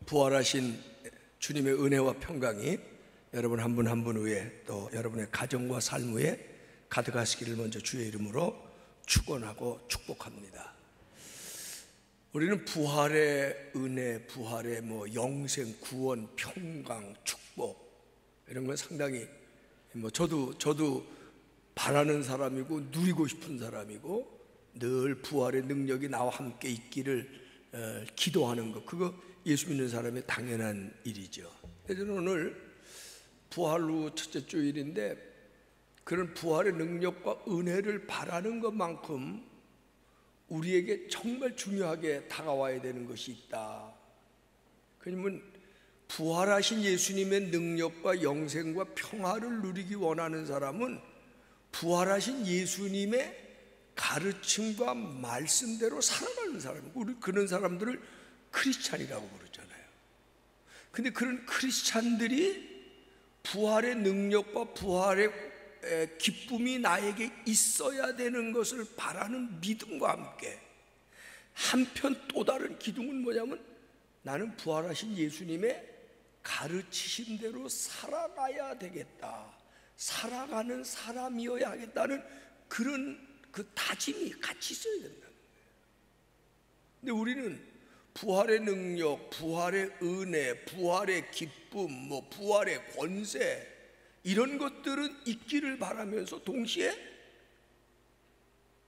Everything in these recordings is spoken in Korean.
부활하신 주님의 은혜와 평강이 여러분 한 분 한 분 위에 또 여러분의 가정과 삶 위에 가득하시기를 먼저 주의 이름으로 축원하고 축복합니다. 우리는 부활의 은혜, 부활의 영생, 구원, 평강, 축복 이런 건 상당히 저도 바라는 사람이고 누리고 싶은 사람이고 늘 부활의 능력이 나와 함께 있기를 기도하는 것, 그거 예수 믿는 사람의 당연한 일이죠. 저는 오늘 부활 후 첫째 주일인데 그런 부활의 능력과 은혜를 바라는 것만큼 우리에게 정말 중요하게 다가와야 되는 것이 있다. 그러면 부활하신 예수님의 능력과 영생과 평화를 누리기 원하는 사람은 부활하신 예수님의 가르침과 말씀대로 살아가는 사람이고, 우리 그런 사람들을 크리스찬이라고 부르잖아요. 근데 그런 크리스찬들이 부활의 능력과 부활의 기쁨이 나에게 있어야 되는 것을 바라는 믿음과 함께 한편 또 다른 기둥은 뭐냐면 나는 부활하신 예수님의 가르치심대로 살아가야 되겠다, 살아가는 사람이어야 하겠다는 그런 그 다짐이 같이 있어야 된다는 거예요. 근데 우리는 부활의 능력, 부활의 은혜, 부활의 기쁨, 부활의 권세 이런 것들은 있기를 바라면서 동시에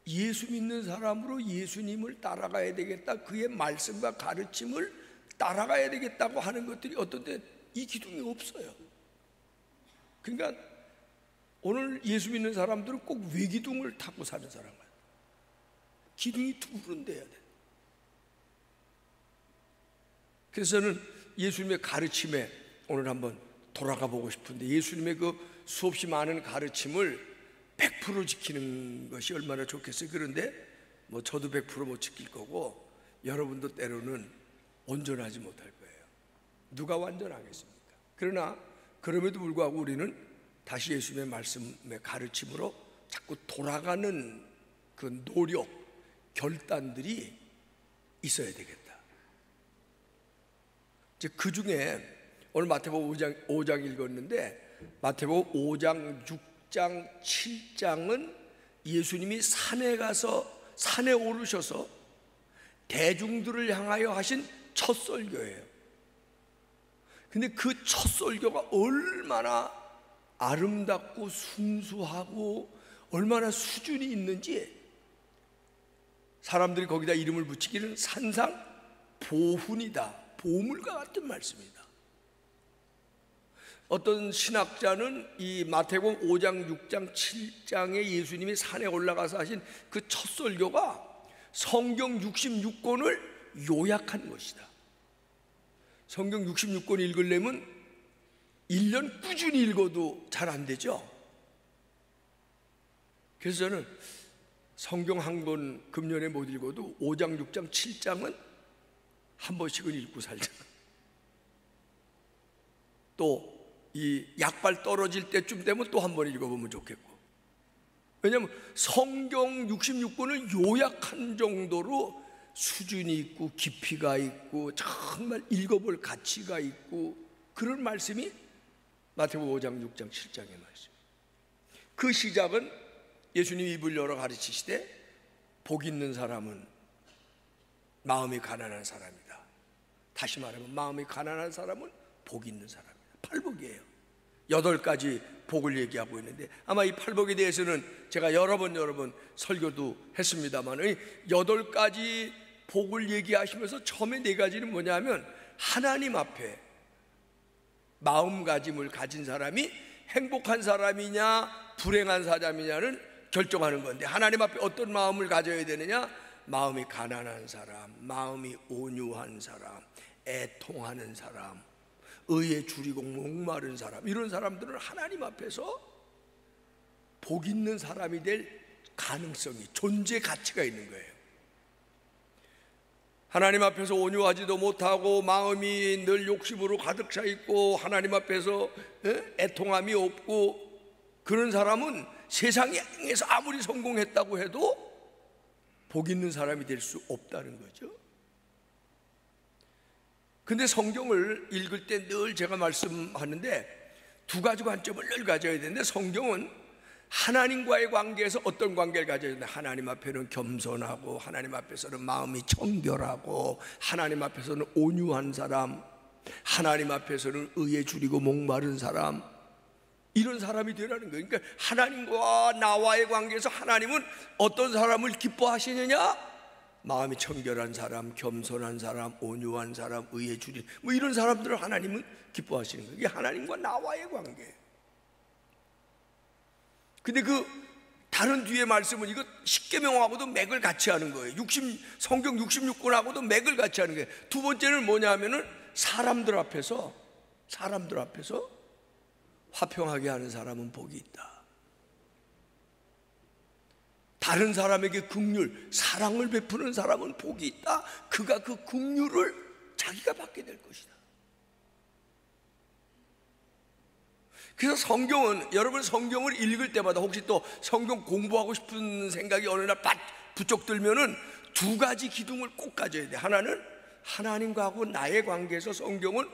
예수 믿는 사람으로 예수님을 따라가야 되겠다, 그의 말씀과 가르침을 따라가야 되겠다고 하는 것들이 어떤 때 이 기둥이 없어요. 그러니까 오늘 예수 믿는 사람들은 꼭 외기둥을 타고 사는 사람이에요. 기둥이 두그런 돼야 돼. 그래서 저는 예수님의 가르침에 오늘 한번 돌아가 보고 싶은데, 예수님의 그 수없이 많은 가르침을 100% 지키는 것이 얼마나 좋겠어요. 그런데 저도 100% 못 지킬 거고 여러분도 때로는 온전하지 못할 거예요. 누가 완전하겠습니까? 그러나 그럼에도 불구하고 우리는 다시 예수님의 말씀의 가르침으로 자꾸 돌아가는 그 노력, 결단들이 있어야 되겠다. 그 중에 오늘 마태복음 5장 읽었는데, 마태복음 5장, 6장, 7장은 예수님이 산에 오르셔서 대중들을 향하여 하신 첫 설교예요. 근데 그 첫 설교가 얼마나 아름답고 순수하고 얼마나 수준이 있는지 사람들이 거기다 이름을 붙이기는 산상 보훈이다, 보물과 같은 말씀이다. 어떤 신학자는 이 마태복음 5장, 6장, 7장에 예수님이 산에 올라가서 하신 그 첫 설교가 성경 66권을 요약한 것이다. 성경 66권 읽으려면 1년 꾸준히 읽어도 잘 안 되죠. 그래서 저는 성경 한 권 금년에 못 읽어도 5장, 6장, 7장은 한 번씩은 읽고 살자. 또 이 약발 떨어질 때쯤 되면 또 한 번 읽어보면 좋겠고. 왜냐하면 성경 66권을 요약한 정도로 수준이 있고 깊이가 있고 정말 읽어볼 가치가 있고 그런 말씀이 마태복음 5장, 6장, 7장의 말씀. 그 시작은 예수님이 입을 열어 가르치시되 복 있는 사람은 마음이 가난한 사람이다. 다시 말하면 마음이 가난한 사람은 복 있는 사람이다. 팔복이에요. 8가지 복을 얘기하고 있는데, 아마 이 팔복에 대해서는 제가 여러 번 설교도 했습니다만 8가지 복을 얘기하시면서 처음에 4가지는 뭐냐면 하나님 앞에 마음가짐을 가진 사람이 행복한 사람이냐 불행한 사람이냐는 결정하는 건데, 하나님 앞에 어떤 마음을 가져야 되느냐? 마음이 가난한 사람, 마음이 온유한 사람, 애통하는 사람, 의에 줄이고 목마른 사람, 이런 사람들은 하나님 앞에서 복 있는 사람이 될 가능성이, 존재 가치가 있는 거예요. 하나님 앞에서 온유하지도 못하고 마음이 늘 욕심으로 가득 차 있고 하나님 앞에서 애통함이 없고 그런 사람은 세상에서 아무리 성공했다고 해도 복 있는 사람이 될 수 없다는 거죠. 근데 성경을 읽을 때 늘 제가 말씀하는데 두 가지 관점을 늘 가져야 되는데, 성경은 하나님과의 관계에서 어떤 관계를 가져야 되나? 하나님 앞에는 겸손하고, 하나님 앞에서는 마음이 청결하고, 하나님 앞에서는 온유한 사람, 하나님 앞에서는 의에 줄이고 목마른 사람, 이런 사람이 되라는 거예요. 그러니까 하나님과 나와의 관계에서 하나님은 어떤 사람을 기뻐하시느냐? 마음이 청결한 사람, 겸손한 사람, 온유한 사람, 의에 줄인, 뭐 이런 사람들을 하나님은 기뻐하시는 거예요. 이게 하나님과 나와의 관계. 근데 그 다른 뒤에 말씀은 이거 십계명하고도 맥을 같이 하는 거예요. 성경 66권하고도 맥을 같이 하는 거예요. 두 번째는 뭐냐 하면은 사람들 앞에서 화평하게 하는 사람은 복이 있다. 다른 사람에게 긍휼, 사랑을 베푸는 사람은 복이 있다. 그가 그 긍휼을 자기가 받게 될 것이다. 그래서 성경은, 여러분 성경을 읽을 때마다 혹시 또 성경 공부하고 싶은 생각이 어느 날 부쩍 들면은 두 가지 기둥을 꼭 가져야 돼. 하나는 하나님과 하고 나의 관계에서 성경은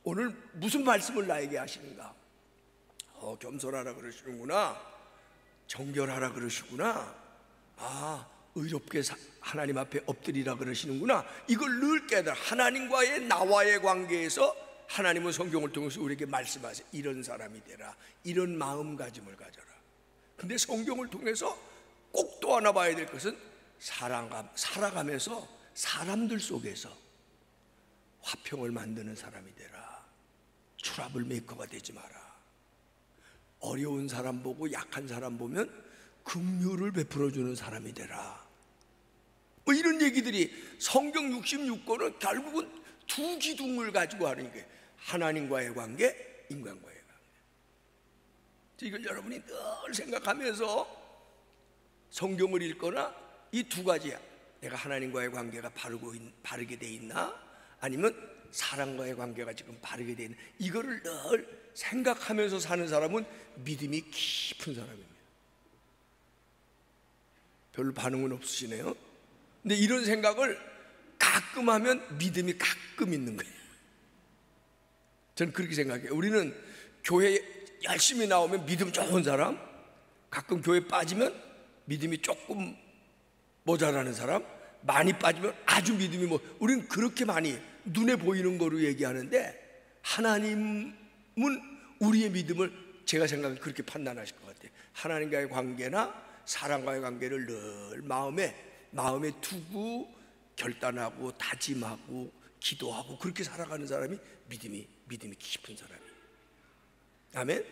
오늘 무슨 말씀을 나에게 하시는가? 겸손하라 그러시는구나, 정결하라 그러시구나, 의롭게 하나님 앞에 엎드리라 그러시는구나. 이걸 늘 깨달아. 하나님과의 나와의 관계에서 하나님은 성경을 통해서 우리에게 말씀하세요. 이런 사람이 되라, 이런 마음가짐을 가져라. 근데 성경을 통해서 꼭 또 하나 봐야 될 것은 살아가면서 사람들 속에서 화평을 만드는 사람이 되라. 트러블 메이커가 되지 마라. 어려운 사람 보고 약한 사람 보면 긍휼을 베풀어주는 사람이 되라. 뭐 이런 얘기들이 성경 66권은 결국은 두 기둥을 가지고 하는 게 하나님과의 관계, 인간과의 관계. 이걸 여러분이 늘 생각하면서 성경을 읽거나 이 두 가지야. 내가 하나님과의 관계가 바르게 돼 있나? 아니면 사람과의 관계가 지금 바르게 돼 있나? 이거를 늘 생각하면서 사는 사람은 믿음이 깊은 사람입니다. 별로 반응은 없으시네요. 근데 이런 생각을 가끔 하면 믿음이 가끔 있는 거예요. 저는 그렇게 생각해요. 우리는 교회 열심히 나오면 믿음 좋은 사람, 가끔 교회 빠지면 믿음이 조금 모자라는 사람, 많이 빠지면 아주 믿음이 우리는 그렇게 많이 눈에 보이는 거로 얘기하는데, 하나님은 우리의 믿음을 제가 생각하면 그렇게 판단하실 것 같아요. 하나님과의 관계나 사람과의 관계를 늘 마음에 두고 결단하고 다짐하고 기도하고 그렇게 살아가는 사람이 믿음이 깊은 사람이에요. 아멘.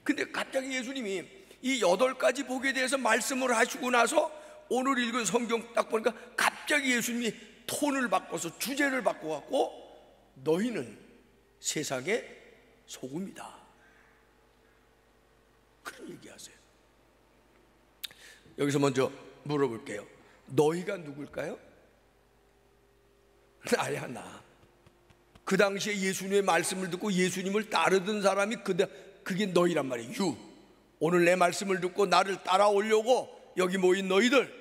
근데 갑자기 예수님이 이 8가지 복에 대해서 말씀을 하시고 나서 오늘 읽은 성경 딱 보니까 갑자기 예수님이 톤을 바꿔서 주제를 바꿔갖고 너희는 세상의 소금이다, 그런 얘기하세요. 여기서 먼저 물어볼게요. 너희가 누굴까요? 나야, 나. 그 당시에 예수님의 말씀을 듣고 예수님을 따르던 사람이 그게 너희란 말이에요. you. 오늘 내 말씀을 듣고 나를 따라오려고 여기 모인 너희들,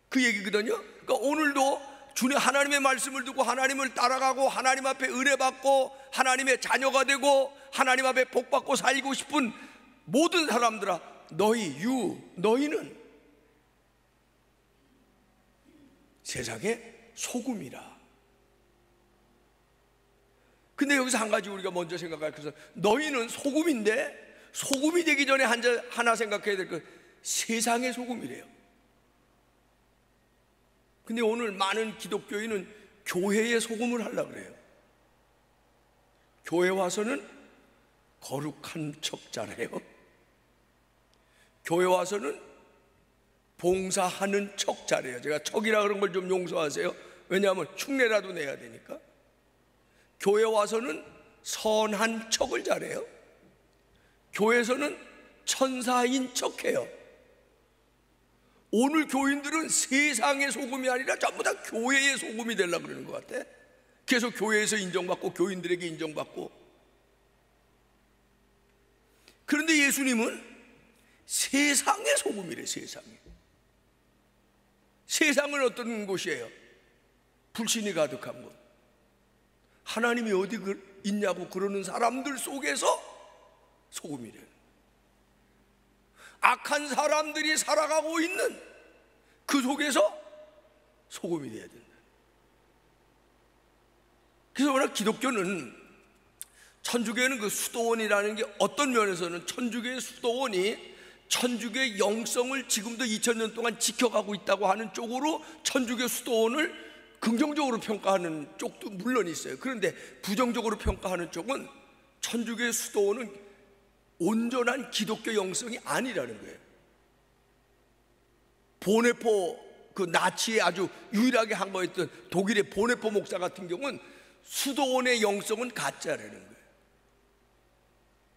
그 얘기거든요. 그러니까 오늘도 주님 하나님의 말씀을 듣고 하나님을 따라가고 하나님 앞에 은혜 받고 하나님의 자녀가 되고 하나님 앞에 복 받고 살고 싶은 모든 사람들아, 너희는 세상의 소금이라. 근데 여기서 한 가지 우리가 먼저 생각할 것은, 너희는 소금인데 소금이 되기 전에 하나 생각해야 될 것, 세상의 소금이래요. 근데 오늘 많은 기독교인은 교회의 소금을 하려고 그래요. 교회 와서는 거룩한 척 잘해요. 교회 와서는 봉사하는 척 잘해요. 제가 척이라 그런 걸 좀 용서하세요. 왜냐하면 흉내라도 내야 되니까. 교회 와서는 선한 척을 잘해요. 교회에서는 천사인 척해요. 오늘 교인들은 세상의 소금이 아니라 전부 다 교회의 소금이 되려고 그러는 것 같아. 계속 교회에서 인정받고 교인들에게 인정받고. 그런데 예수님은 세상의 소금이래. 세상은 어떤 곳이에요? 불신이 가득한 곳, 하나님이 어디 있냐고 그러는 사람들 속에서 소금이 돼요. 악한 사람들이 살아가고 있는 그 속에서 소금이 돼야 된다. 그래서 워낙 기독교는, 천주교에는 그 수도원이라는 게 어떤 면에서는 천주교의 수도원이 천주교의 영성을 지금도 2000년 동안 지켜가고 있다고 하는 쪽으로 천주교 수도원을 긍정적으로 평가하는 쪽도 물론 있어요. 그런데 부정적으로 평가하는 쪽은 천주교의 수도원은 온전한 기독교 영성이 아니라는 거예요. 보네포, 그 나치에 아주 유일하게 한 거였던 독일의 보네포 목사 같은 경우는 수도원의 영성은 가짜라는 거예요.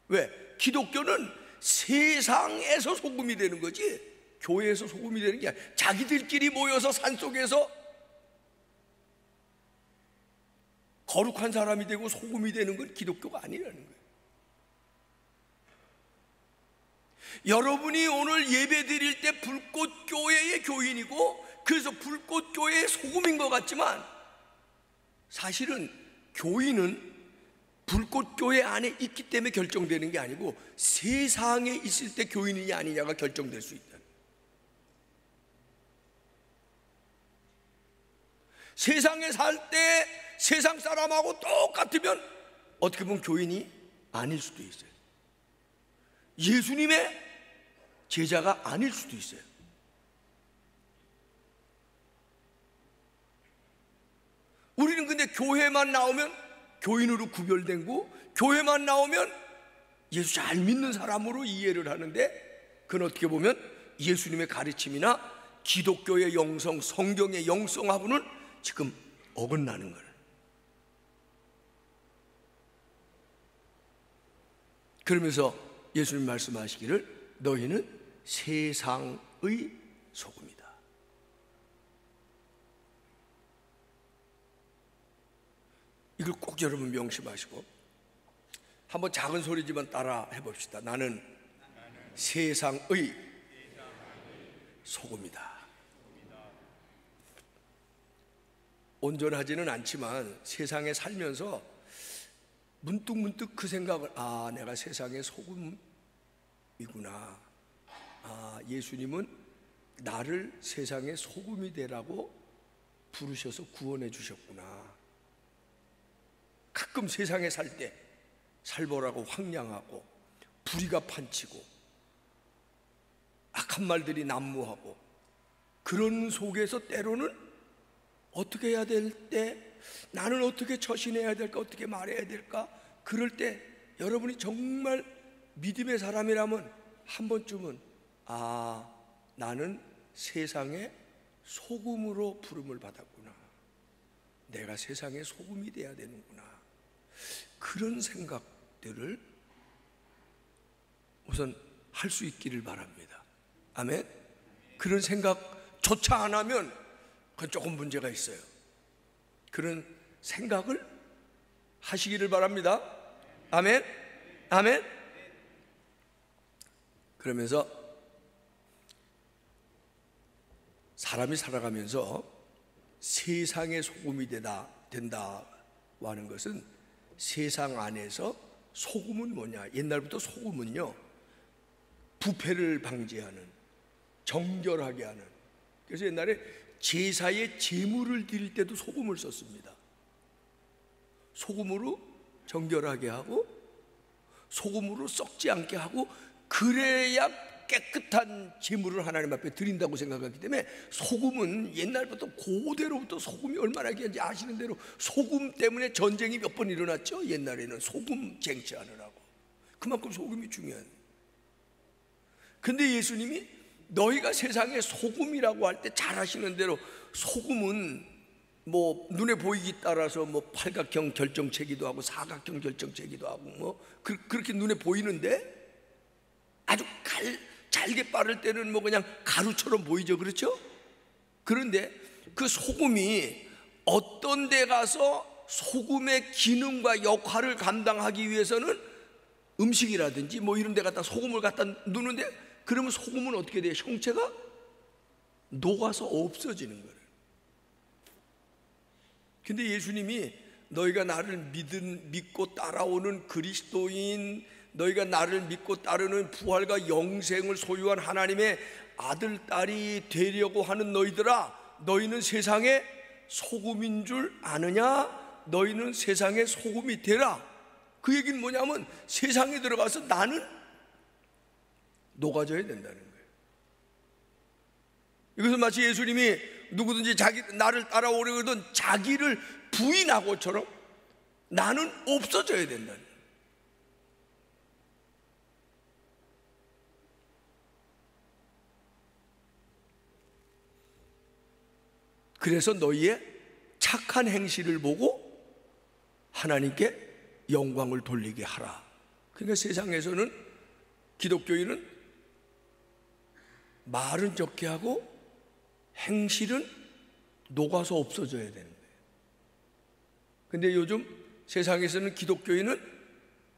왜? 기독교는 세상에서 소금이 되는 거지 교회에서 소금이 되는 게 아니야. 자기들끼리 모여서 산속에서 거룩한 사람이 되고 소금이 되는 건 기독교가 아니라는 거예요. 여러분이 오늘 예배 드릴 때 불꽃교회의 교인이고, 그래서 불꽃교회의 소금인 것 같지만 사실은 교인은 불꽃교회 안에 있기 때문에 결정되는 게 아니고 세상에 있을 때 교인이냐 아니냐가 결정될 수 있다. 세상에 살 때 세상 사람하고 똑같으면 어떻게 보면 교인이 아닐 수도 있어요. 예수님의 제자가 아닐 수도 있어요. 우리는 근데 교회만 나오면 교인으로 구별되고, 교회만 나오면 예수 잘 믿는 사람으로 이해를 하는데, 그건 어떻게 보면 예수님의 가르침이나 기독교의 영성, 성경의 영성하고는 지금 어긋나는 거예요. 그러면서 예수님 말씀하시기를 너희는 세상의 소금이다. 이걸 꼭 여러분 명심하시고 한번 작은 소리지만 따라 해봅시다. 나는 세상의 소금이다. 온전하지는 않지만 세상에 살면서 문득문득 그 생각을, 내가 세상의 소금이구나. 예수님은 나를 세상의 소금이 되라고 부르셔서 구원해 주셨구나. 가끔 세상에 살 때 살벌하고 황량하고 불의가 판치고 악한 말들이 난무하고 그런 속에서 때로는 어떻게 해야 될 때, 나는 어떻게 처신해야 될까, 어떻게 말해야 될까, 그럴 때 여러분이 정말 믿음의 사람이라면 한 번쯤은 나는 세상의 소금으로 부름을 받았구나. 내가 세상의 소금이 돼야 되는구나. 그런 생각들을 우선 할 수 있기를 바랍니다. 아멘. 그런 생각조차 안 하면 그건 조금 문제가 있어요. 그런 생각을 하시기를 바랍니다. 아멘. 아멘. 그러면서 사람이 살아가면서 세상의 소금이 된다고 하는 것은, 세상 안에서 소금은 뭐냐? 옛날부터 소금은요, 부패를 방지하는, 정결하게 하는. 그래서 옛날에 제사에 제물을 드릴 때도 소금을 썼습니다. 소금으로 정결하게 하고 소금으로 썩지 않게 하고, 그래야 깨끗한 제물을 하나님 앞에 드린다고 생각하기 때문에 소금은 옛날부터, 고대로부터 소금이 얼마나 귀한지 아시는 대로 소금 때문에 전쟁이 몇 번 일어났죠. 옛날에는 소금 쟁취하느라고. 그만큼 소금이 중요한. 근데 예수님이 너희가 세상의 소금이라고 할 때 잘 아시는 대로 소금은 뭐 눈에 보이기 따라서 뭐 팔각형 결정체기도 하고 사각형 결정체기도 하고 뭐 그렇게 눈에 보이는데, 아주 잘게 빠를 때는 뭐 그냥 가루처럼 보이죠. 그렇죠? 그런데 그 소금이 어떤 데 가서 소금의 기능과 역할을 감당하기 위해서는 음식이라든지 뭐 이런 데 갖다 소금을 갖다 넣는데, 그러면 소금은 어떻게 돼요? 형체가 녹아서 없어지는 거예요. 근데 예수님이 너희가 나를 믿고 따라오는 그리스도인, 너희가 나를 믿고 따르는 부활과 영생을 소유한 하나님의 아들, 딸이 되려고 하는 너희들아, 너희는 세상의 소금인 줄 아느냐? 너희는 세상의 소금이 되라. 그 얘기는 뭐냐면 세상에 들어가서 나는 녹아져야 된다는 거예요. 이것은 마치 예수님이 누구든지 나를 따라오려거든 자기를 부인하고처럼 나는 없어져야 된다는 거예요. 그래서 너희의 착한 행실을 보고 하나님께 영광을 돌리게 하라. 그러니까 세상에서는 기독교인은 말은 적게 하고 행실은 녹아서 없어져야 되는 거예요. 근데 요즘 세상에서는 기독교인은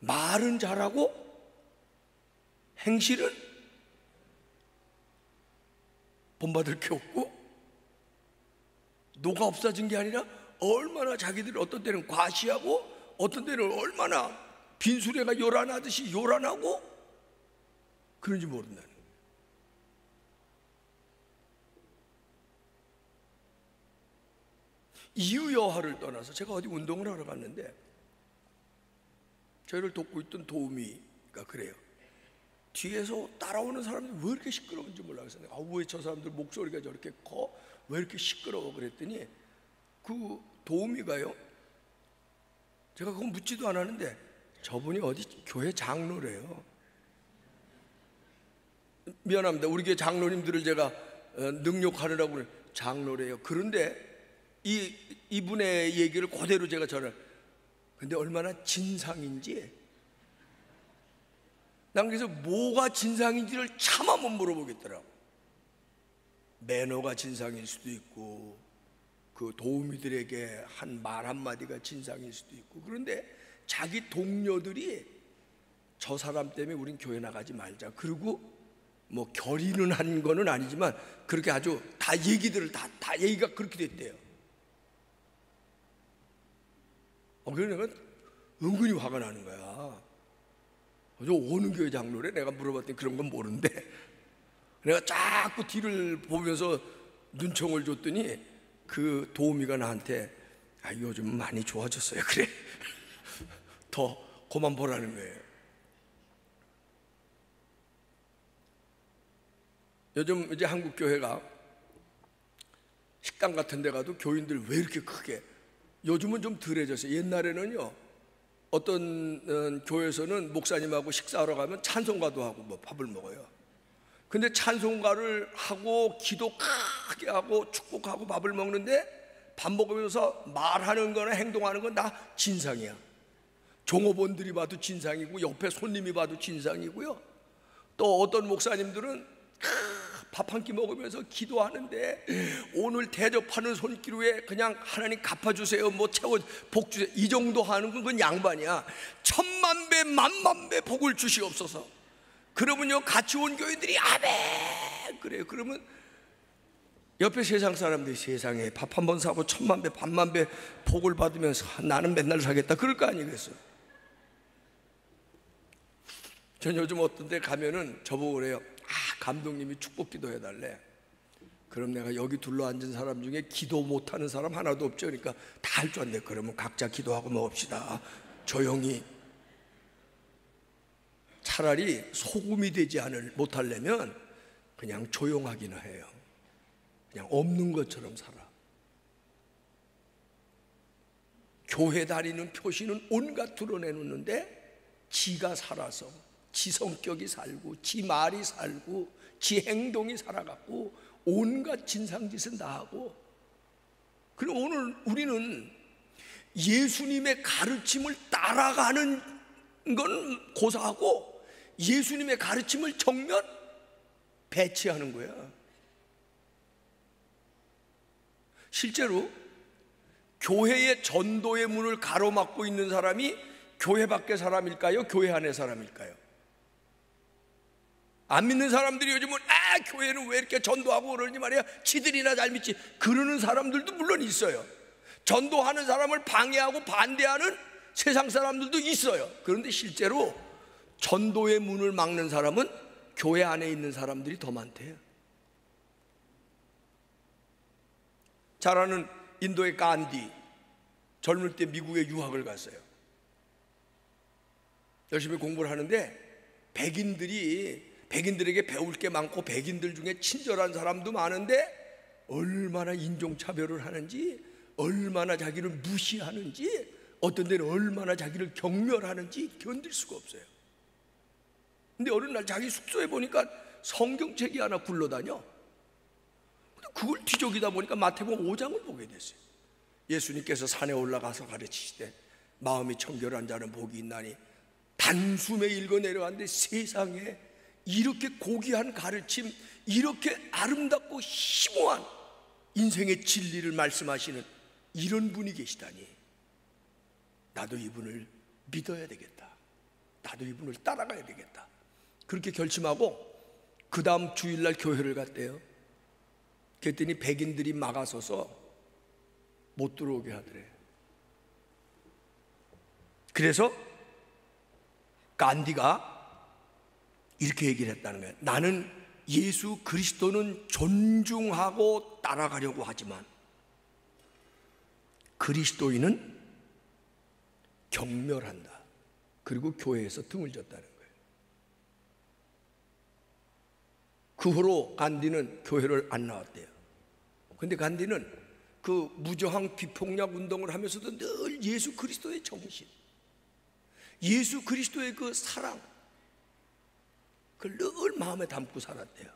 말은 잘하고 행실은 본받을 게 없고, 녹아 없어진 게 아니라 얼마나 자기들이 어떤 때는 과시하고 어떤 때는 얼마나 빈수레가 요란하듯이 요란하고 그런지 모른다는 거예요. 이유 여하를 떠나서 제가 어디 운동을 하러 갔는데 저희를 돕고 있던 도우미가 그래요. 뒤에서 따라오는 사람들이 왜 이렇게 시끄러운지 몰라서 왜 저 사람들 목소리가 저렇게 커? 왜 이렇게 시끄러워? 그랬더니 그 도우미가요, 제가 그건 묻지도 않았는데 저분이 어디 교회 장로래요. 미안합니다. 우리 교회 장로님들을 제가 능욕하느라고 장로래요. 그런데 이분의 얘기를 그대로 제가 근데 얼마나 진상인지, 난 그래서 뭐가 진상인지를 차마 못 물어보겠더라고. 매너가 진상일 수도 있고 그 도우미들에게 한 말 한마디가 진상일 수도 있고, 그런데 자기 동료들이 저 사람 때문에 우린 교회 나가지 말자, 그리고 뭐 결의는 한 거는 아니지만 그렇게 아주 다 얘기들을 다 얘기가 그렇게 됐대요. 그래서 내가 은근히 화가 나는 거야. 저 어느 교회 장로래? 내가 물어봤더니 그런 건 모르는데, 내가 자꾸 뒤를 보면서 눈총을 줬더니 그 도우미가 나한테 요즘 많이 좋아졌어요. 그래. 더 그만 보라는 거예요. 요즘 이제 한국 교회가 식당 같은 데 가도 교인들 왜 이렇게 크게, 요즘은 좀 덜해졌어요. 옛날에는요, 어떤 교회에서는 목사님하고 식사하러 가면 찬송가도 하고 뭐 밥을 먹어요. 근데 찬송가를 하고 기도 크게 하고 축복하고 밥을 먹는데 밥 먹으면서 말하는 거나 행동하는 건 다 진상이야. 종업원들이 봐도 진상이고 옆에 손님이 봐도 진상이고요. 또 어떤 목사님들은 밥 한 끼 먹으면서 기도하는데 오늘 대접하는 손길 위에 그냥 하나님 갚아주세요, 뭐 채워 복 주세요, 이 정도 하는 건 그건 양반이야. 10,000배 만만배 복을 주시옵소서. 그러면요, 같이 온 교인들이 아멘 그래요. 그러면 옆에 세상 사람들이 세상에 밥 한 번 사고 10,000배 반만배 복을 받으면서 나는 맨날 사겠다 그럴 거 아니겠어요. 전 요즘 어떤 데 가면은 저보고 그래요. 감독님이 축복 기도 해달래. 그럼 내가 여기 둘러앉은 사람 중에 기도 못하는 사람 하나도 없죠. 그러니까 다 할 줄 안돼. 그러면 각자 기도하고 먹읍시다. 조용히. 차라리 소금이 되지 못하려면 그냥 조용하기나 해요. 그냥 없는 것처럼 살아. 교회 다니는 표시는 온갖 드러내놓는데 지가 살아서 지 성격이 살고 지 말이 살고 지 행동이 살아갖고 온갖 진상짓은 다 하고. 그리고 오늘 우리는 예수님의 가르침을 따라가는 건 고사하고 예수님의 가르침을 정면 배치하는 거야. 실제로 교회의 전도의 문을 가로막고 있는 사람이 교회 밖의 사람일까요? 교회 안의 사람일까요? 안 믿는 사람들이 요즘은 교회는 왜 이렇게 전도하고 그러니 말이야, 지들이나 잘 믿지 그러는 사람들도 물론 있어요. 전도하는 사람을 방해하고 반대하는 세상 사람들도 있어요. 그런데 실제로 전도의 문을 막는 사람은 교회 안에 있는 사람들이 더 많대요. 잘 아는 인도의 간디, 젊을 때 미국에 유학을 갔어요. 열심히 공부를 하는데 백인들에게 배울 게 많고 백인들 중에 친절한 사람도 많은데 얼마나 인종차별을 하는지, 얼마나 자기를 무시하는지, 어떤 데는 얼마나 자기를 경멸하는지 견딜 수가 없어요. 근데 어느 날 자기 숙소에 보니까 성경책이 하나 굴러다녀. 그걸 뒤적이다 보니까 마태복음 5장을 보게 됐어요. 예수님께서 산에 올라가서 가르치시되 마음이 청결한 자는 복이 있나니, 단숨에 읽어 내려왔는데 세상에 이렇게 고귀한 가르침, 이렇게 아름답고 심오한 인생의 진리를 말씀하시는 이런 분이 계시다니, 나도 이분을 믿어야 되겠다, 나도 이분을 따라가야 되겠다, 그렇게 결심하고 그 다음 주일날 교회를 갔대요. 그랬더니 백인들이 막아서서 못 들어오게 하더래요. 그래서 간디가 이렇게 얘기를 했다는 거예요. 나는 예수 그리스도는 존중하고 따라가려고 하지만 그리스도인은 경멸한다. 그리고 교회에서 등을 졌다는 거예요. 그 후로 간디는 교회를 안 나왔대요. 근데 간디는 그 무저항 비폭력 운동을 하면서도 늘 예수 그리스도의 정신, 예수 그리스도의 그 사랑, 그걸 늘 마음에 담고 살았대요.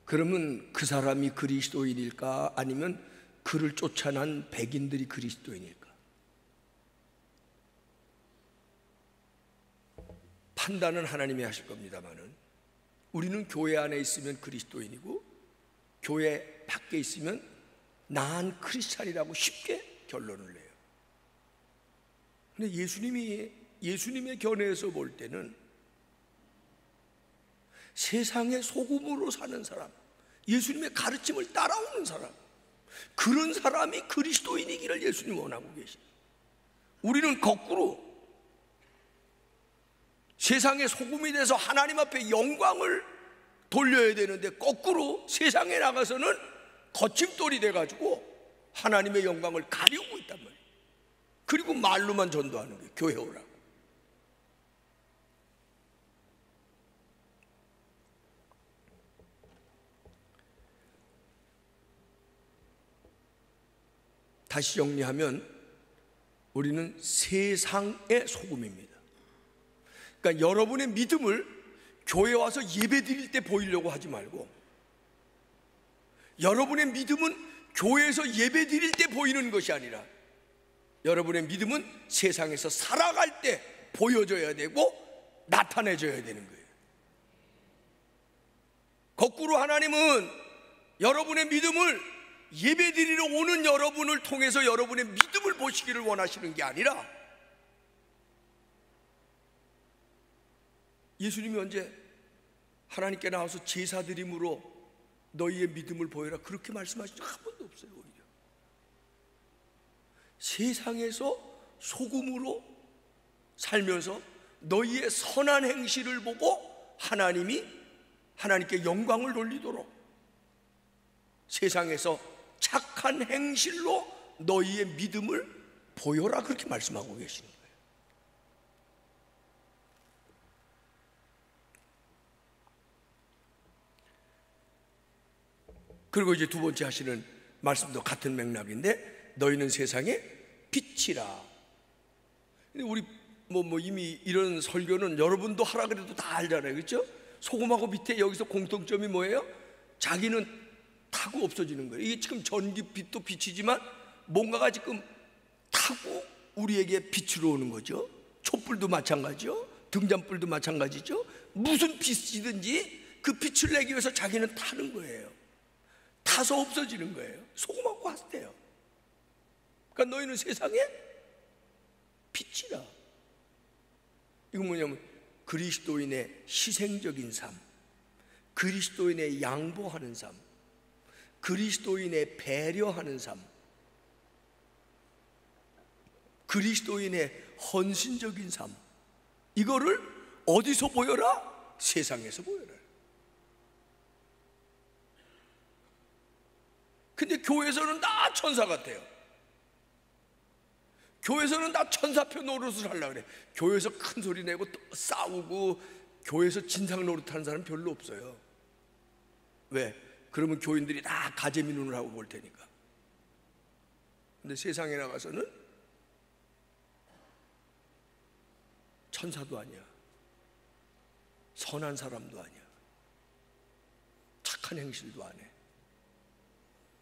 그러면 그 사람이 그리스도인일까, 아니면 그를 쫓아난 백인들이 그리스도인일까? 판단은 하나님이 하실 겁니다만은 우리는 교회 안에 있으면 그리스도인이고 교회 밖에 있으면 난 크리스찬이라고 쉽게 결론을 내요. 근데 예수님의 견해에서 볼 때는 세상의 소금으로 사는 사람, 예수님의 가르침을 따라오는 사람, 그런 사람이 그리스도인이기를 예수님 원하고 계십니다. 우리는 거꾸로 세상의 소금이 돼서 하나님 앞에 영광을 돌려야 되는데, 거꾸로 세상에 나가서는 거침돌이 돼가지고 하나님의 영광을 가리우고 있단 말이에요. 그리고 말로만 전도하는 거예요. 교회 오라고. 다시 정리하면 우리는 세상의 소금입니다. 그러니까 여러분의 믿음을 교회 와서 예배 드릴 때 보이려고 하지 말고, 여러분의 믿음은 교회에서 예배 드릴 때 보이는 것이 아니라 여러분의 믿음은 세상에서 살아갈 때 보여져야 되고 나타내져야 되는 거예요. 거꾸로 하나님은 여러분의 믿음을 예배 드리러 오는 여러분을 통해서 여러분의 믿음을 보시기를 원하시는 게 아니라, 예수님이 언제 하나님께 나와서 제사 드림으로 너희의 믿음을 보여라 그렇게 말씀하신 적 한 번도 없어요. 오히려 세상에서 소금으로 살면서 너희의 선한 행실을 보고 하나님께 영광을 돌리도록, 세상에서 착한 행실로 너희의 믿음을 보여라 그렇게 말씀하고 계시는 거예요. 그리고 이제 두 번째 하시는 말씀도 같은 맥락인데, 너희는 세상의 빛이라. 근데 우리 이미 이런 설교는 여러분도 하라 그래도 다 알잖아요. 그렇죠? 소금하고 밑에 여기서 공통점이 뭐예요? 자기는 타고 없어지는 거예요. 이게 지금 전기빛도 빛이지만 뭔가가 지금 타고 우리에게 빛으로 오는 거죠. 촛불도 마찬가지죠. 등잔불도 마찬가지죠. 무슨 빛이든지 그 빛을 내기 위해서 자기는 타는 거예요. 타서 없어지는 거예요. 소금하고 같대요. 그러니까 너희는 세상에 빛이라. 이건 뭐냐면 그리스도인의 희생적인 삶, 그리스도인의 양보하는 삶, 그리스도인의 배려하는 삶, 그리스도인의 헌신적인 삶, 이거를 어디서 보여라? 세상에서 보여라. 근데 교회에서는 다 천사 같아요. 교회에서는 다 천사표 노릇을 하려고 그래. 교회에서 큰 소리 내고 또 싸우고 교회에서 진상 노릇하는 사람 별로 없어요. 왜? 그러면 교인들이 다 가재미 눈을 하고 볼 테니까. 근데 세상에 나가서는 천사도 아니야, 선한 사람도 아니야, 착한 행실도 안 해.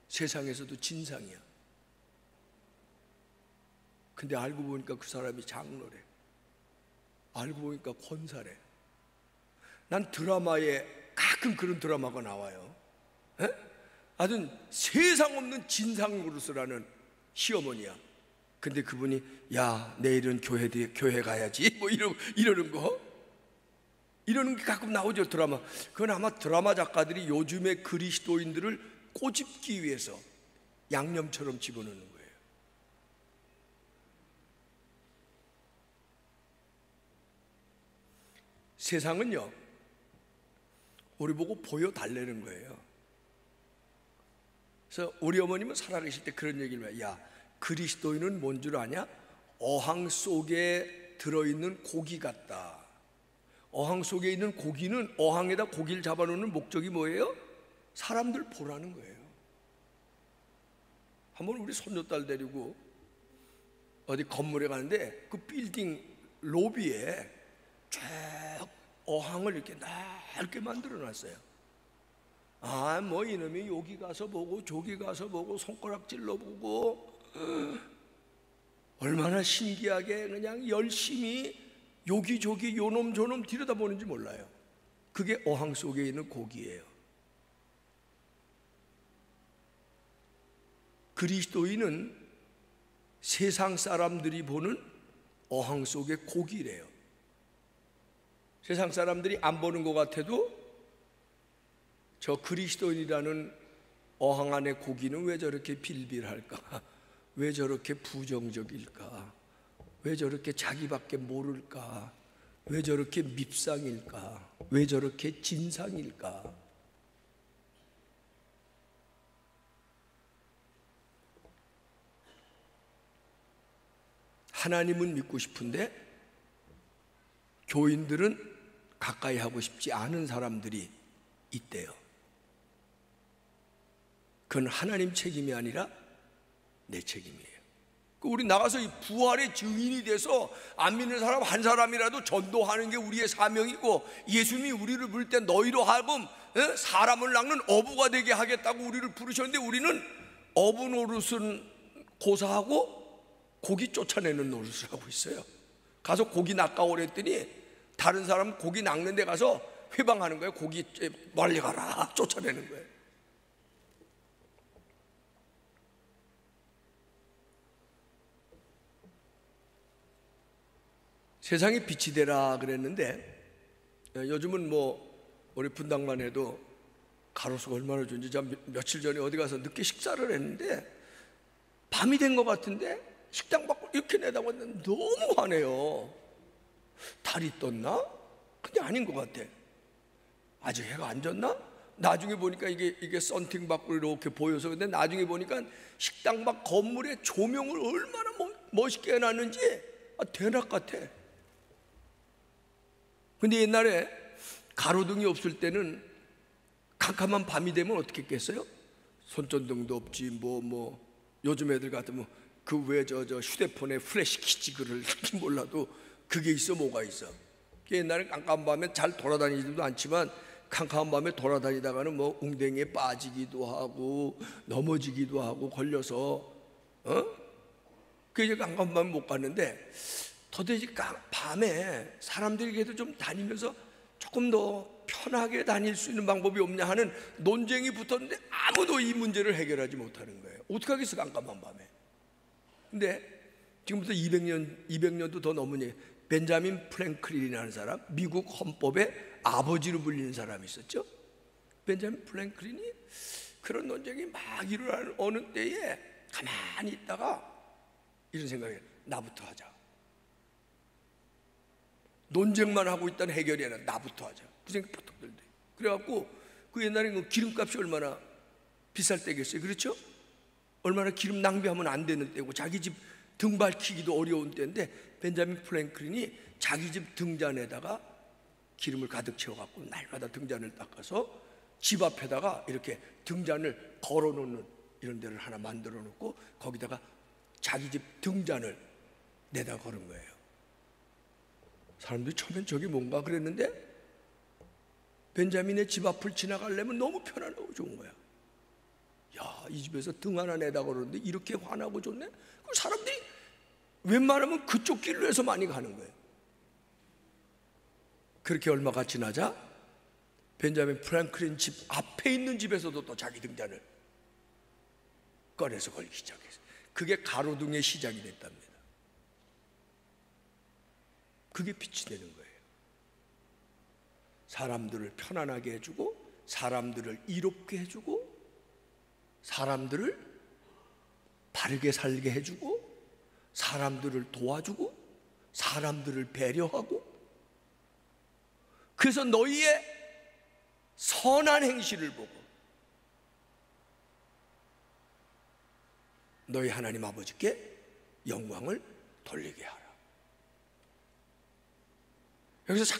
세상에서도 진상이야. 근데 알고 보니까 그 사람이 장로래. 알고 보니까 권사래. 난 드라마에 가끔 그런 드라마가 나와요. 아주 세상 없는 진상 노릇을 하는 시어머니야. 근데 그분이 야, 내일은 교회 가야지 뭐 이러는 거, 이러는 게 가끔 나오죠, 드라마. 그건 아마 드라마 작가들이 요즘의 그리스도인들을 꼬집기 위해서 양념처럼 집어넣는 거예요. 세상은요, 우리 보고 보여달라는 거예요. 그래서 우리 어머님은 살아계실 때 그런 얘기를 해요. 야, 그리스도인은 뭔 줄 아냐? 어항 속에 들어있는 고기 같다. 어항 속에 있는 고기는, 어항에다 고기를 잡아놓는 목적이 뭐예요? 사람들 보라는 거예요. 한번 우리 손녀딸 데리고 어디 건물에 가는데 그 빌딩 로비에 쭉 어항을 이렇게 넓게 만들어 놨어요. 아, 뭐 이놈이 여기 가서 보고 저기 가서 보고 손가락질러 보고 얼마나 신기하게 그냥 열심히 여기저기 요놈 저놈 들여다보는지 몰라요. 그게 어항 속에 있는 고기예요. 그리스도인은 세상 사람들이 보는 어항 속의 고기래요. 세상 사람들이 안 보는 것 같아도 저 그리스도인이라는 어항 안의 고기는 왜 저렇게 빌빌할까? 왜 저렇게 부정적일까? 왜 저렇게 자기밖에 모를까? 왜 저렇게 밉상일까? 왜 저렇게 진상일까? 하나님은 믿고 싶은데 교인들은 가까이 하고 싶지 않은 사람들이 있대요. 그건 하나님 책임이 아니라 내 책임이에요. 우리 나가서 이 부활의 증인이 돼서 안 믿는 사람 한 사람이라도 전도하는 게 우리의 사명이고, 예수님이 우리를 부를 때 너희로 하여금 사람을 낚는 어부가 되게 하겠다고 우리를 부르셨는데, 우리는 어부 노릇은 고사하고 고기 쫓아내는 노릇을 하고 있어요. 가서 고기 낚아오라 했더니 다른 사람 고기 낚는 데 가서 회방하는 거예요. 고기 멀리 가라 쫓아내는 거예요. 세상에 빛이 되라 그랬는데, 요즘은 뭐 우리 분당만 해도 가로수가 얼마나 좋은지. 제가 며칠 전에 어디 가서 늦게 식사를 했는데 밤이 된 것 같은데 식당 밖으로 이렇게 내다봤는데 너무 환해요. 달이 떴나? 근데 아닌 것 같아. 아직 해가 안 졌나? 나중에 보니까 이게 썬팅 밖으로 이렇게 보여서, 근데 나중에 보니까 식당 밖 건물에 조명을 얼마나 멋있게 해놨는지 대낮 같아. 근데 옛날에 가로등이 없을 때는 캄캄한 밤이 되면 어떻게 했겠어요? 손전등도 없지 뭐 요즘 애들 같으면 그 왜 저 휴대폰에 플래시 키지글을 몰라도 그게 있어 뭐가 있어. 옛날에 깜깜한 밤에 잘 돌아다니지도 않지만 캄캄한 밤에 돌아다니다가는 뭐 웅덩이에 빠지기도 하고 넘어지기도 하고 걸려서 그 이제 깜깜한 밤에 못 갔는데, 도대체 밤에 사람들이 그래도 좀 다니면서 조금 더 편하게 다닐 수 있는 방법이 없냐 하는 논쟁이 붙었는데 아무도 이 문제를 해결하지 못하는 거예요. 어떻게 하겠어 깜깜한 밤에. 근데 지금부터 200년도 더 넘은 벤자민 프랭클린이라는 사람, 미국 헌법의 아버지로 불리는 사람이 있었죠. 벤자민 프랭클린이 그런 논쟁이 막 일어나는 어느 때에 가만히 있다가 이런 생각이, 나부터 하자. 논쟁만 하고 있다는 해결이 아니라 나부터 하자. 그 생각 부터 들대. 그래갖고 그 옛날에 그 기름값이 얼마나 비쌀 때겠어요. 그렇죠? 얼마나 기름 낭비하면 안 되는 때고 자기 집 등 밝히기도 어려운 때인데 벤자민 프랭클린이 자기 집 등잔에다가 기름을 가득 채워갖고 날마다 등잔을 닦아서 집 앞에다가 이렇게 등잔을 걸어놓는 이런 데를 하나 만들어 놓고 거기다가 자기 집 등잔을 내다 걸은 거예요. 사람들이 처음엔 저게 뭔가 그랬는데 벤자민의 집 앞을 지나가려면 너무 편안하고 좋은 거야. 야, 이 집에서 등 하나 내다 걸었는데 이렇게 환하고 좋네? 그럼 사람들이 웬만하면 그쪽 길로 해서 많이 가는 거예요. 그렇게 얼마가 지나자 벤자민 프랭클린 집 앞에 있는 집에서도 또 자기 등잔을 꺼내서 걸기 시작했어요. 그게 가로등의 시작이 됐답니다. 그게 빛이 되는 거예요. 사람들을 편안하게 해주고 사람들을 이롭게 해주고 사람들을 바르게 살게 해주고 사람들을 도와주고 사람들을 배려하고 그래서 너희의 선한 행실을 보고 너희 하나님 아버지께 영광을 돌리게 하라. 여기서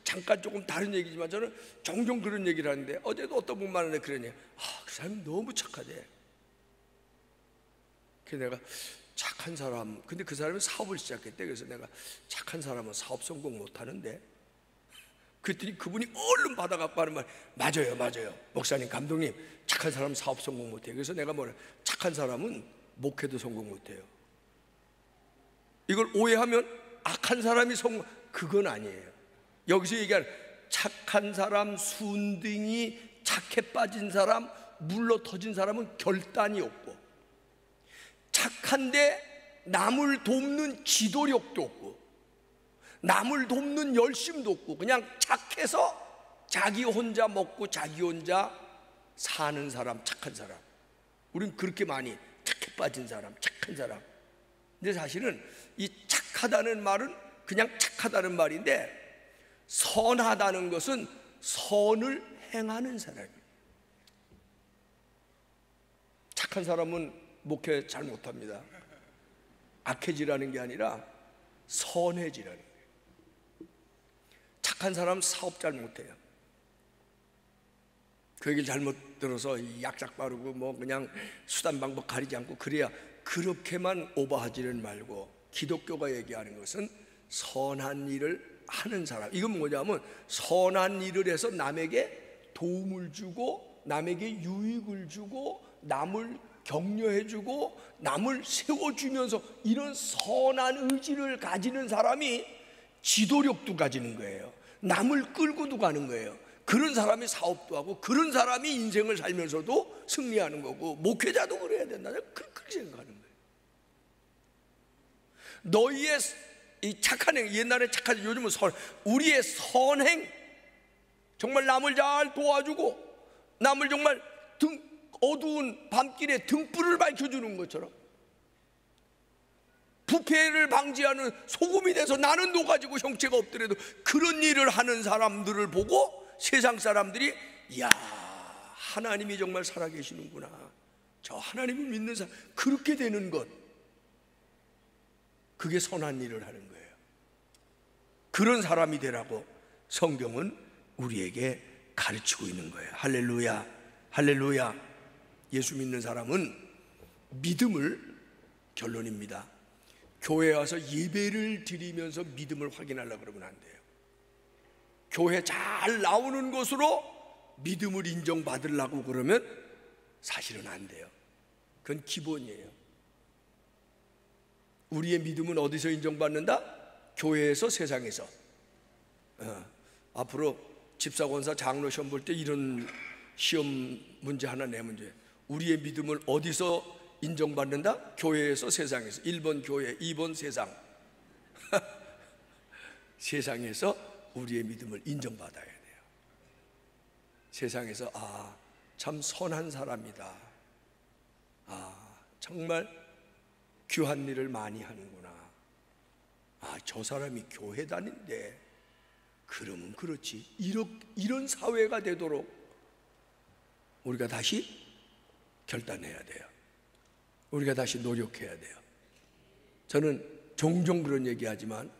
잠깐 조금 다른 얘기지만 저는 종종 그런 얘기를 하는데 어제도 어떤 분 말하는데 그러냐. 그 사람이 너무 착하대. 그래서 내가 착한 사람, 근데 그 사람이 사업을 시작했대. 그래서 내가 착한 사람은 사업 성공 못하는데 그랬더니 그분이 얼른 받아갖고 하는 말, 맞아요 목사님 감독님 착한 사람은 사업 성공 못해요. 그래서 내가 뭐래, 착한 사람은 목회도 성공 못해요. 이걸 오해하면 악한 사람이 성공, 그건 아니에요. 여기서 얘기하는 착한 사람, 순둥이, 착해 빠진 사람, 물러 터진 사람은 결단이 없고 착한데 남을 돕는 지도력도 없고 남을 돕는 열심도 없고 그냥 착해서 자기 혼자 먹고 자기 혼자 사는 사람, 착한 사람. 우린 그렇게 많이 착해 빠진 사람, 착한 사람. 근데 사실은 이 착하다는 말은 그냥 착하다는 말인데 선하다는 것은 선을 행하는 사람이에요. 착한 사람은 목회 잘 못합니다. 악해지라는 게 아니라 선해지라는 거예요. 착한 사람은 사업 잘 못해요. 그 얘기를 잘못 들어서 약삭 빠르고 뭐 그냥 수단 방법 가리지 않고 그래야 그렇게만 오버하지는 말고 기독교가 얘기하는 것은 선한 일을 하는 사람. 이건 뭐냐면 선한 일을 해서 남에게 도움을 주고 남에게 유익을 주고 남을 격려해주고 남을 세워주면서 이런 선한 의지를 가지는 사람이 지도력도 가지는 거예요. 남을 끌고도 가는 거예요. 그런 사람이 사업도 하고 그런 사람이 인생을 살면서도 승리하는 거고 목회자도 그래야 된다. 그렇게 생각하는 거예요. 너희의 이 착한 행, 옛날에 착하지 요즘은 우리의 선행, 정말 남을 잘 도와주고 남을 정말 어두운 밤길에 등불을 밝혀주는 것처럼 부패를 방지하는 소금이 돼서 나는 녹아지고 형체가 없더라도 그런 일을 하는 사람들을 보고 세상 사람들이 이야, 하나님이 정말 살아계시는구나, 저 하나님을 믿는 사람, 그렇게 되는 것, 그게 선한 일을 하는 거예요. 그런 사람이 되라고 성경은 우리에게 가르치고 있는 거예요. 할렐루야, 할렐루야. 예수 믿는 사람은 믿음을, 결론입니다, 교회에 와서 예배를 드리면서 믿음을 확인하려고 그러면 안 돼요. 교회 잘 나오는 것으로 믿음을 인정받으려고 그러면 사실은 안 돼요. 그건 기본이에요. 우리의 믿음은 어디서 인정받는다? 교회에서, 세상에서. 앞으로 집사, 권사, 장로 시험 볼 때 이런 시험 문제 하나 내면 돼요. 우리의 믿음을 어디서 인정받는다? 교회에서, 세상에서. 1번 교회, 2번 세상. 세상에서 우리의 믿음을 인정받아야 돼요. 세상에서 참 선한 사람이다, 정말 귀한 일을 많이 하는구나, 저 사람이 교회 다닌대. 그러면 그렇지. 이런 사회가 되도록 우리가 다시 결단해야 돼요. 우리가 다시 노력해야 돼요. 저는 종종 그런 얘기하지만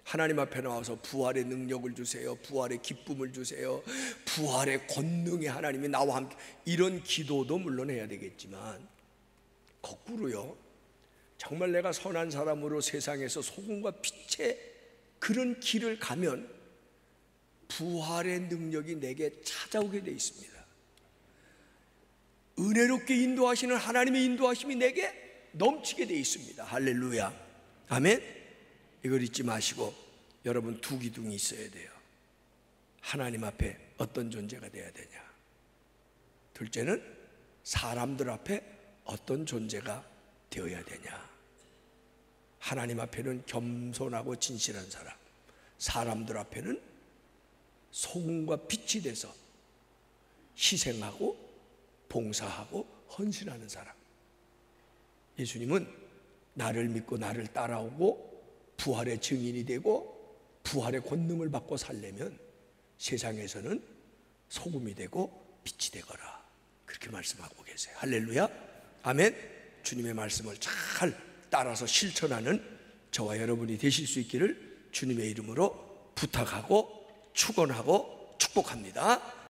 하나님 앞에 나와서 부활의 능력을 주세요, 부활의 기쁨을 주세요, 부활의 권능의 하나님이 나와 함께, 이런 기도도 물론 해야 되겠지만 거꾸로요, 정말 내가 선한 사람으로 세상에서 소금과 빛의 그런 길을 가면 부활의 능력이 내게 찾아오게 돼 있습니다. 은혜롭게 인도하시는 하나님의 인도하심이 내게 넘치게 돼 있습니다. 할렐루야, 아멘. 이걸 잊지 마시고 여러분 두 기둥이 있어야 돼요. 하나님 앞에 어떤 존재가 돼야 되냐, 둘째는 사람들 앞에 어떤 존재가 되어야 되냐. 하나님 앞에는 겸손하고 진실한 사람, 사람들 앞에는 소금과 빛이 돼서 희생하고 봉사하고 헌신하는 사람. 예수님은 나를 믿고 나를 따라오고 부활의 증인이 되고 부활의 권능을 받고 살려면 세상에서는 소금이 되고 빛이 되거라, 그렇게 말씀하고 계세요. 할렐루야, 아멘. 주님의 말씀을 잘 따라서 실천하는 저와 여러분이 되실 수 있기를 주님의 이름으로 부탁하고 축원하고 축복합니다.